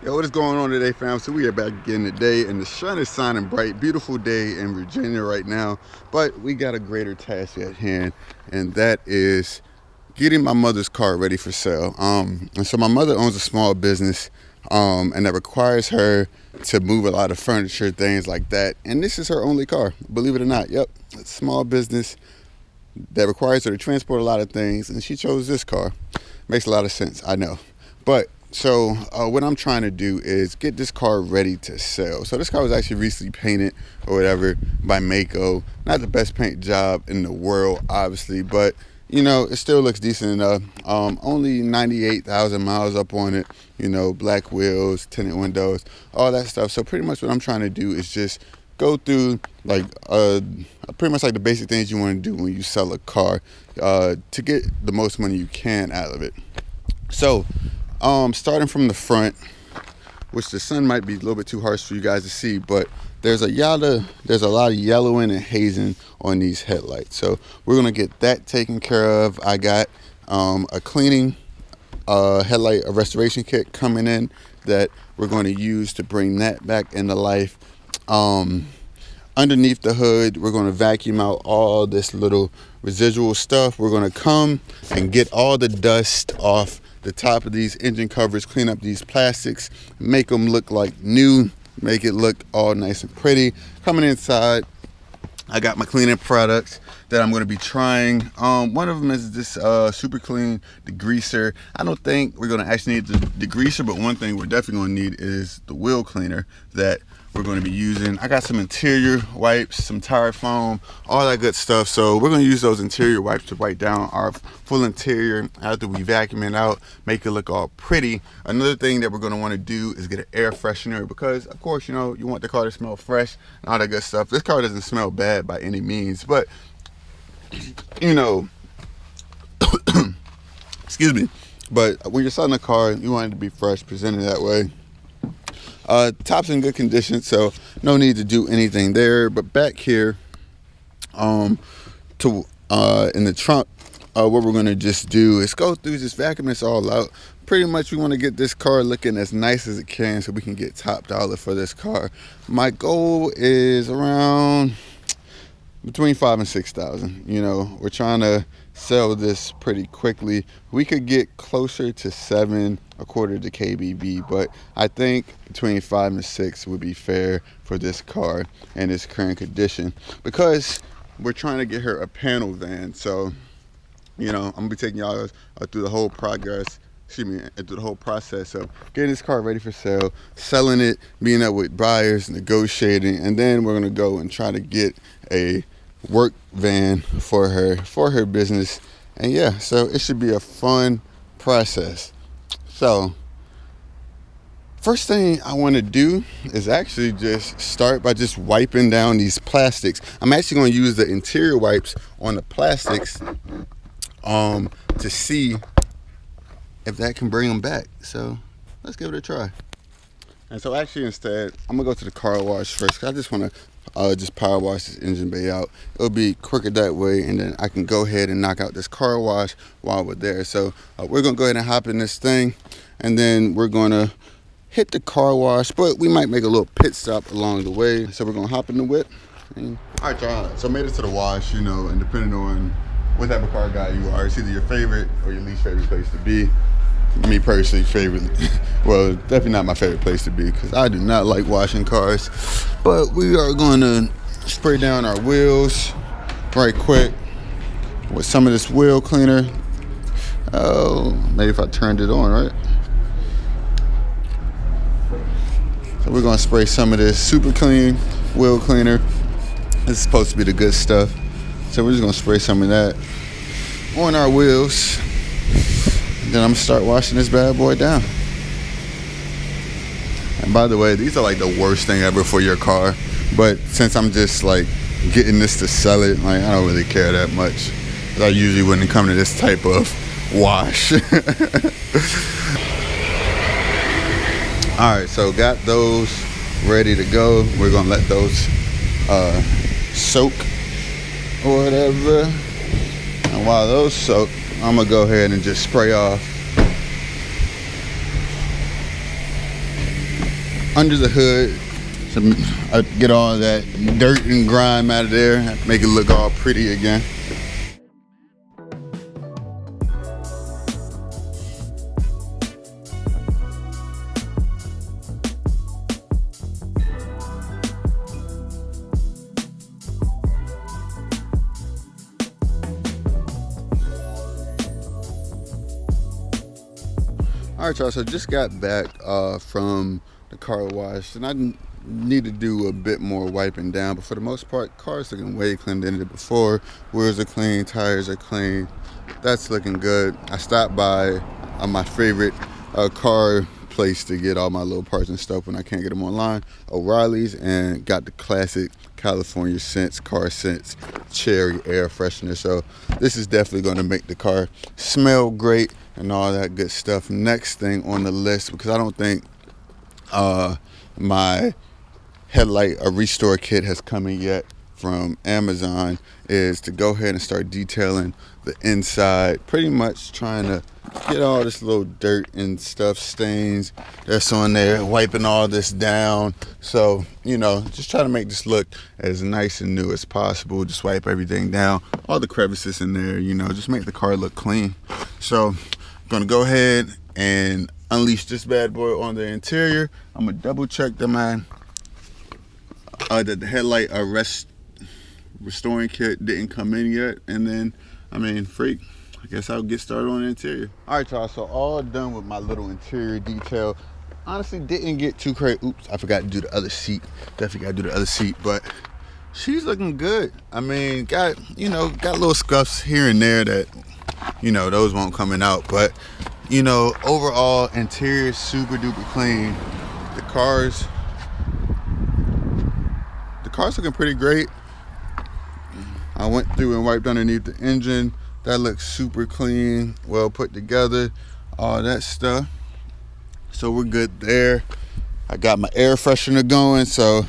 Yo, what is going on today, fam? So we are back again today, and the sun is shining bright. Beautiful day in Virginia right now, but we got a greater task at hand, and that is getting my mother's car ready for sale. And so my mother owns a small business, and that requires her to move a lot of furniture, things like that. And this is her only car, believe it or not. Yep, a small business that requires her to transport a lot of things, and she chose this car. Makes a lot of sense, I know. But so what I'm trying to do is get this car ready to sell. So this car was actually recently painted or whatever by Mako. Not the best paint job in the world, obviously, but you know, it still looks decent enough. Only 98,000 miles up on it, you know, black wheels, tinted windows, all that stuff. So pretty much what I'm trying to do is just go through like pretty much like the basic things you want to do when you sell a car to get the most money you can out of it. So starting from the front, which the sun might be a little bit too harsh for you guys to see, but there's a lot of yellowing and hazing on these headlights. So we're gonna get that taken care of. I got a cleaning headlight, a restoration kit coming in that we're going to use to bring that back into life. Underneath the hood, we're going to vacuum out all this little residual stuff. We're going to come and get all the dust off the top of these engine covers, clean up these plastics, make them look like new, make it look all nice and pretty. Coming inside, I got my cleaning products that I'm going to be trying. One of them is this super clean degreaser. I don't think we're going to actually need the degreaser, but one thing we're definitely going to need is the wheel cleaner that we're going to be using. I got some interior wipes, some tire foam, all that good stuff. So we're going to use those interior wipes to wipe down our full interior after we vacuum it out, make it look all pretty. Another thing that we're going to want to do is get an air freshener because, of course, you know, you want the car to smell fresh and all that good stuff. This car doesn't smell bad by any means, but, you know, excuse me, but when you're selling a car, you want it to be fresh, presented that way. Top's in good condition, so no need to do anything there. But back here, in the trunk, what we're gonna just do is go through, just vacuum this all out. Pretty much, we want to get this car looking as nice as it can, so we can get top dollar for this car. My goal is around between 5,000 and 6,000. You know, we're trying to sell this pretty quickly. We could get closer to 7 according to KBB, but I think between 5 and 6 would be fair for this car in its current condition, because we're trying to get her a panel van. So, you know, I'm gonna be taking y'all through the whole through the whole process of getting this car ready for sale, selling it, being up with buyers, negotiating, and then we're gonna go and try to get a work van for her business. And yeah, so it should be a fun process. So first thing I want to do is actually just start by just wiping down these plastics. I'm actually going to use the interior wipes on the plastics to see if that can bring them back. So let's give it a try. And so actually instead, I'm gonna go to the car wash first, because I just want to just power wash this engine bay out. It'll be quicker that way, and then I can go ahead and knock out this car wash while we're there. So we're gonna go ahead and hop in this thing, and then we're gonna hit the car wash, but we might make a little pit stop along the way. So we're gonna hop in the whip. All right, y'all, so made it to the wash, you know, and depending on what type of car guy you are, it's either your favorite or your least favorite place to be. Me personally, well, definitely not my favorite place to be, because I do not like washing cars. But we are going to spray down our wheels right quick with some of this wheel cleaner. Oh, maybe if I turned it on, right? So we're going to spray some of this super clean wheel cleaner. This is supposed to be the good stuff. So we're just going to spray some of that on our wheels. Then I'm gonna start washing this bad boy down. And by the way, these are like the worst thing ever for your car, but since I'm just like getting this to sell it, like I don't really care that much. I usually wouldn't come to this type of wash. All right, so got those ready to go. We're gonna let those soak or whatever. And while those soak, I'm gonna go ahead and just spray off under the hood. Get all that dirt and grime out of there, make it look all pretty again. All right, y'all, so just got back from the car wash, and I need to do a bit more wiping down, but for the most part, car's looking way cleaner than it did before. Wheels are clean, tires are clean. That's looking good. I stopped by my favorite car place to get all my little parts and stuff when I can't get them online, O'Reilly's, and got the classic California Scents Car Scents Cherry Air Freshener. So this is definitely going to make the car smell great and all that good stuff. Next thing on the list, because I don't think my headlight restore kit has come in yet from Amazon, is to go ahead and start detailing the inside, pretty much trying to get all this little dirt and stuff, stains that's on there, wiping all this down. So, you know, just try to make this look as nice and new as possible. Just wipe everything down, all the crevices in there, you know, just make the car look clean. So I'm gonna go ahead and unleash this bad boy on the interior. I'm gonna double check that the headlight restoring kit didn't come in yet, and then I guess I'll get started on the interior. All right, y'all, so all done with my little interior detail. Honestly, didn't get too crazy. Oops, I forgot to do the other seat. Definitely gotta do the other seat, but she's looking good. I mean, got little scuffs here and there that, you know, those won't coming out, but you know, overall interior super duper clean. The car's looking pretty great. I went through and wiped underneath the engine. That looks super clean, well put together, all that stuff. So we're good there. I got my air freshener going, so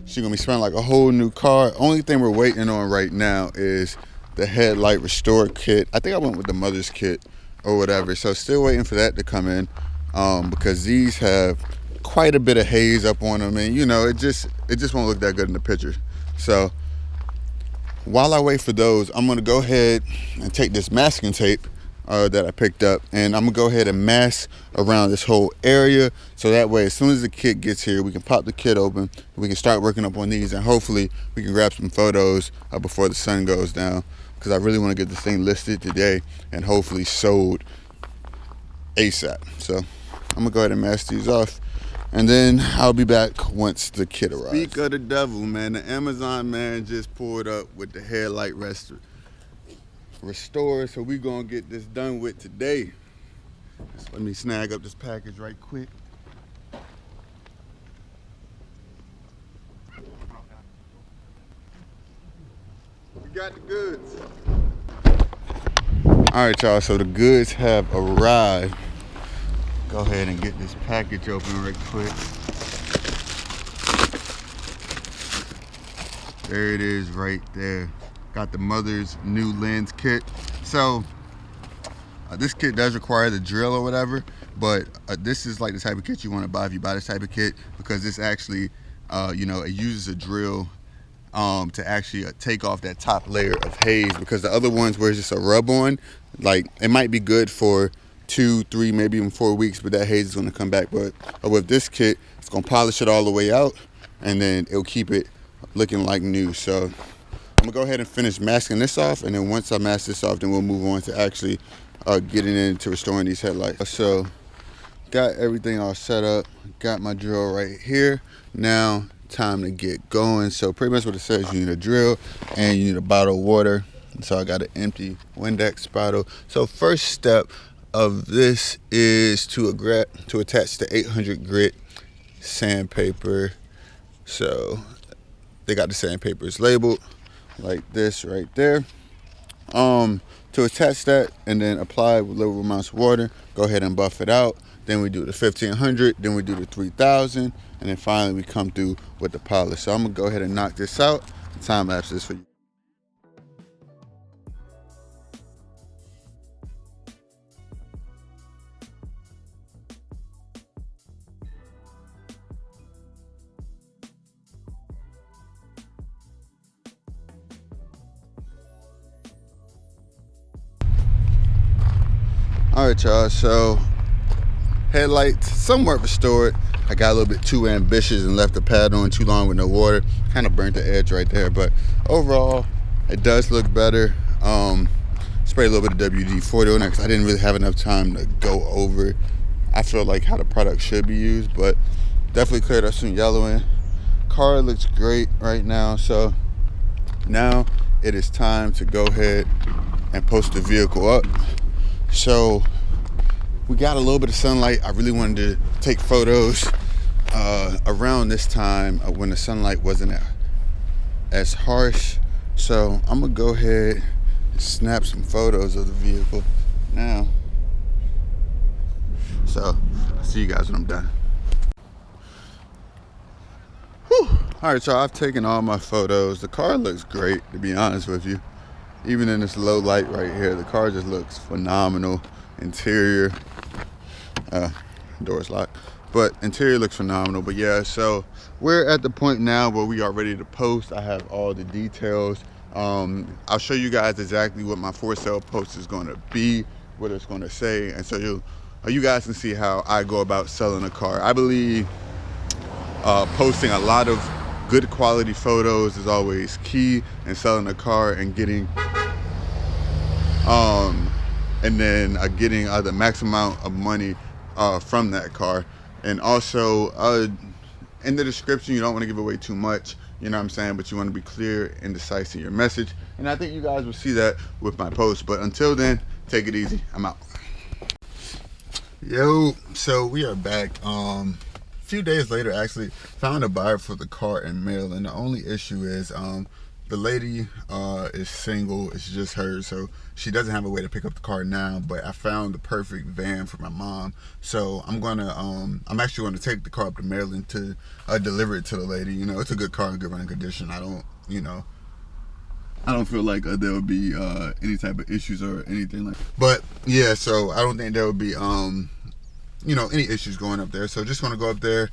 she's gonna be smelling like a whole new car. Only thing we're waiting on right now is the headlight restore kit. I think I went with the mother's kit or whatever, so still waiting for that to come in, because these have quite a bit of haze up on them, and you know, it just won't look that good in the picture. So while I wait for those, I'm gonna go ahead and take this masking tape that I picked up, and I'm gonna go ahead and mask around this whole area, so that way as soon as the kit gets here, we can pop the kit open, we can start working up on these, and hopefully we can grab some photos before the sun goes down, because I really want to get this thing listed today and hopefully sold ASAP. So I'm gonna go ahead and mask these off, and then I'll be back once the kit arrives. Speak of the devil, man, the Amazon man just pulled up with the headlight restore, so we gonna get this done with today. So let me snag up this package right quick. We got the goods. All right, y'all, so the goods have arrived. Go ahead and get this package open right quick. There it is right there. Got the mother's new lens kit. So this kit does require the drill or whatever, but this is like the type of kit you want to buy if you buy this type of kit, because this actually, you know, it uses a drill to actually take off that top layer of haze, because the other ones where it's just a rub on, like it might be good for 2, 3, maybe even 4 weeks, but that haze is going to come back. But with this kit, it's going to polish it all the way out, and then it'll keep it looking like new. So I'm gonna go ahead and finish masking this off, and then once I mask this off, then we'll move on to actually getting into restoring these headlights. So got everything all set up, got my drill right here. Now time to get going. So pretty much what it says, you need a drill and you need a bottle of water. So I got an empty Windex bottle. So first step of this is to attach the 800 grit sandpaper. So they got the sandpaper, it's labeled like this right there. To attach that and then apply with little amounts of water, go ahead and buff it out. Then we do the 1500, then we do the 3000, and then finally we come through with the polish. So I'm gonna go ahead and knock this out, time lapse this for you. All right, y'all, so headlights somewhat restored. I got a little bit too ambitious and left the pad on too long with no water. Kind of burnt the edge right there, but overall it does look better. Sprayed a little bit of WD-40 on it because I didn't really have enough time to go over, I feel like, how the product should be used, but definitely cleared up some yellowing. Car looks great right now, so now it is time to go ahead and post the vehicle up. So we got a little bit of sunlight. I really wanted to take photos around this time when the sunlight wasn't as harsh. So I'm gonna go ahead and snap some photos of the vehicle now. So I'll see you guys when I'm done. Whew. All right, y'all, I've taken all my photos. The car looks great, to be honest with you. Even in this low light right here, the car just looks phenomenal. Interior, door's locked, but interior looks phenomenal. But yeah, so we're at the point now where we are ready to post. I have all the details. I'll show you guys exactly what my for sale post is going to be, what it's going to say, and so you guys can see how I go about selling a car. I believe posting a lot of good quality photos is always key in selling a car and getting getting the maximum amount of money from that car. And also in the description, you don't want to give away too much, you know what I'm saying, but you want to be clear and decisive in your message, and I think you guys will see that with my post. But until then, take it easy. I'm out. Yo, so we are back. A few days later, actually found a buyer for the car in mail, and the only issue is the lady is single. It's just her, so she doesn't have a way to pick up the car now. But I found the perfect van for my mom, so I'm actually gonna take the car up to Maryland to deliver it to the lady. You know, it's a good car in good running condition. I don't feel like there would be any type of issues or anything like that. But yeah, so I don't think there would be any issues going up there. So just want to go up there,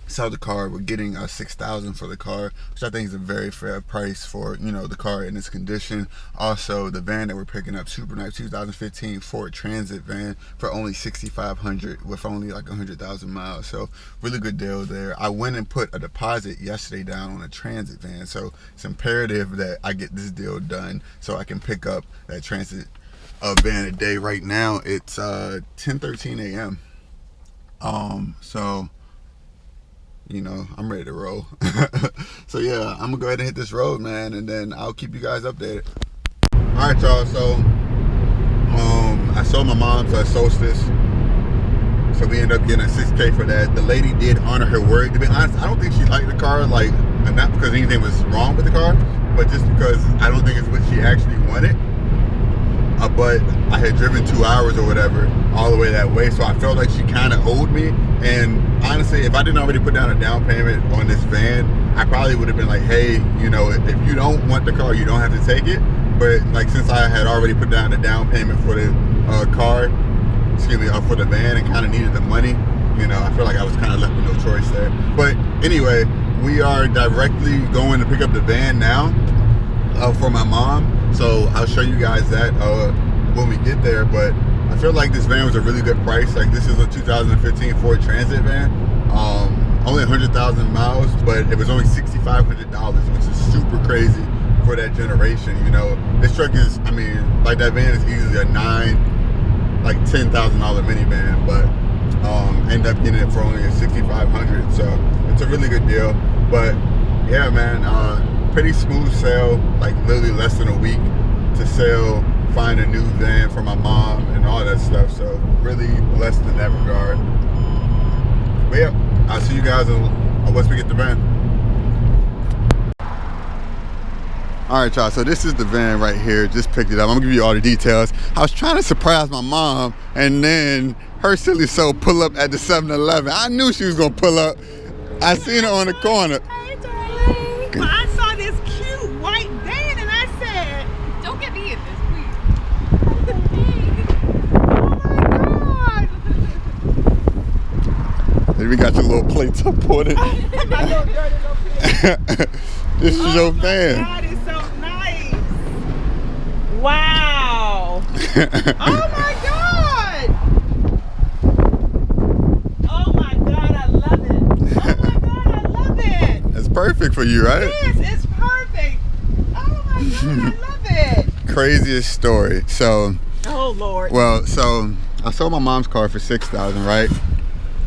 sell the car. We're getting $6,000 for the car, which I think is a very fair price for the car in its condition. Also, the van that we're picking up, super nice 2015 Ford Transit van for only $6,500 with only like 100,000 miles. So really good deal there. I went and put a deposit yesterday down on a Transit van, so it's imperative that I get this deal done so I can pick up that Transit van today. Right now it's 10:13 a.m. So I'm ready to roll. So yeah, I'm gonna go ahead and hit this road, man, and then I'll keep you guys updated. All right, y'all, so I sold my mom's Solstice, so we ended up getting a $6K for that. The lady did honor her word. To be honest, I don't think she liked the car, like, not because anything was wrong with the car, but just because I don't think it's what she actually wanted. But I had driven 2 hours or whatever all the way that way, so I felt like she kind of owed me. And honestly, if I didn't already put down a down payment on this van, I probably would have been like, hey, if you don't want the car, you don't have to take it. But like, since I had already put down a down payment for the for the van, and kind of needed the money, I feel like I was kind of left with no choice there. But anyway, we are directly going to pick up the van now for my mom. So I'll show you guys that when we get there. But I feel like this van was a really good price. Like, this is a 2015 Ford Transit van, only 100,000 miles, but it was only $6,500, which is super crazy for that generation. This truck is, like, that van is easily a $10,000 minivan, but end up getting it for only $6,500. So it's a really good deal. But yeah, man, pretty smooth sale, like literally less than a week to sell, find a new van for my mom and all that stuff. So really blessed in that regard. But yeah, I'll see you guys once we get the van. All right, y'all, so this is the van right here. Just picked it up. I'm gonna give you all the details. I was trying to surprise my mom, and then her silly soul pull up at the 7-Eleven. I knew she was gonna pull up. I seen her on the corner. Hey, darling. Well, I saw this cute white van, and I said, don't get me in this, please. oh my God. We got your little plates up on it. This is your van. God, it's so nice. Wow. Oh my perfect for you, right? Yes, it's perfect. Oh my God, I love it. Craziest story. So, Oh Lord. well, so I sold my mom's car for $6,000, right?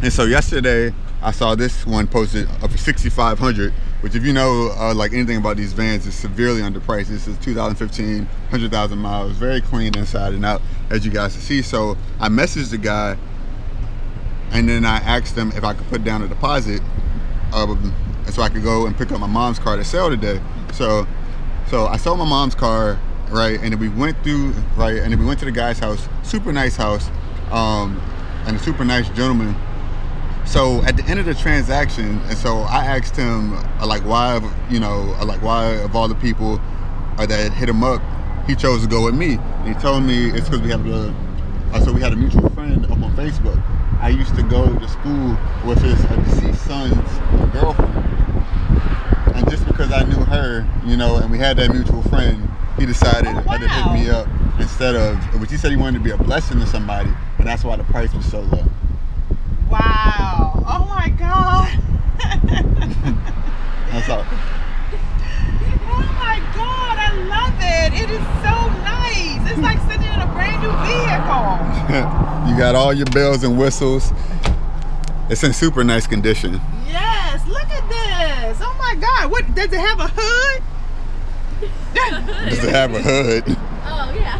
And so yesterday I saw this one posted for $6,500, which, if you know like anything about these vans, is severely underpriced. This is 2015, 100,000 miles, very clean inside and out, as you guys can see. So I messaged the guy, and then I asked him if I could put down a deposit, so I could go and pick up my mom's car to sell today. So I sold my mom's car, right? And then we went through, right? And then we went to the guy's house, super nice house, and a super nice gentleman. So at the end of the transaction, and so I asked him, like, why, you know, like, why of all the people that hit him up, he chose to go with me. And he told me it's because we have so we had a mutual friend up on Facebook. I used to go to school with his deceased son's girlfriend. And just because I knew her, you know, and we had that mutual friend, he decided to hit me up instead of, which he said he wanted to be a blessing to somebody, and that's why the price was so low. Wow. Oh my God. That's all. Oh my God, I love it. It is so nice. It's like sitting in a brand new vehicle. You got all your bells and whistles. It's in super nice condition. Yes, look at this. Oh my God. What, does it have a hood? Does it have a hood? Oh, yeah.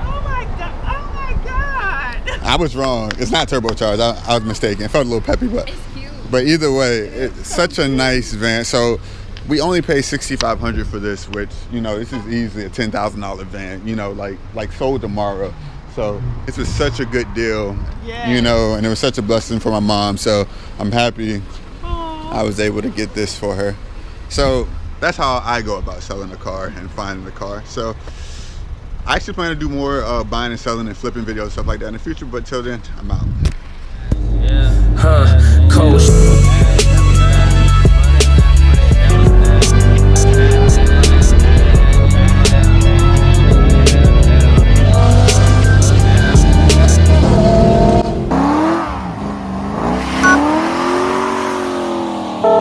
Oh my God. Oh my God. I was wrong. It's not turbocharged. I was mistaken. It felt a little peppy, but It's cute. But either way, it's such a nice van. So we only paid $6,500 for this, which, you know, this is easily a $10,000 van, you know, like sold tomorrow. So this was such a good deal, you know, and it was such a blessing for my mom. So I'm happy I was able to get this for her. So that's how I go about selling a car and finding a car. So I actually plan to do more buying and selling and flipping videos, stuff like that in the future. But till then, I'm out. Coach.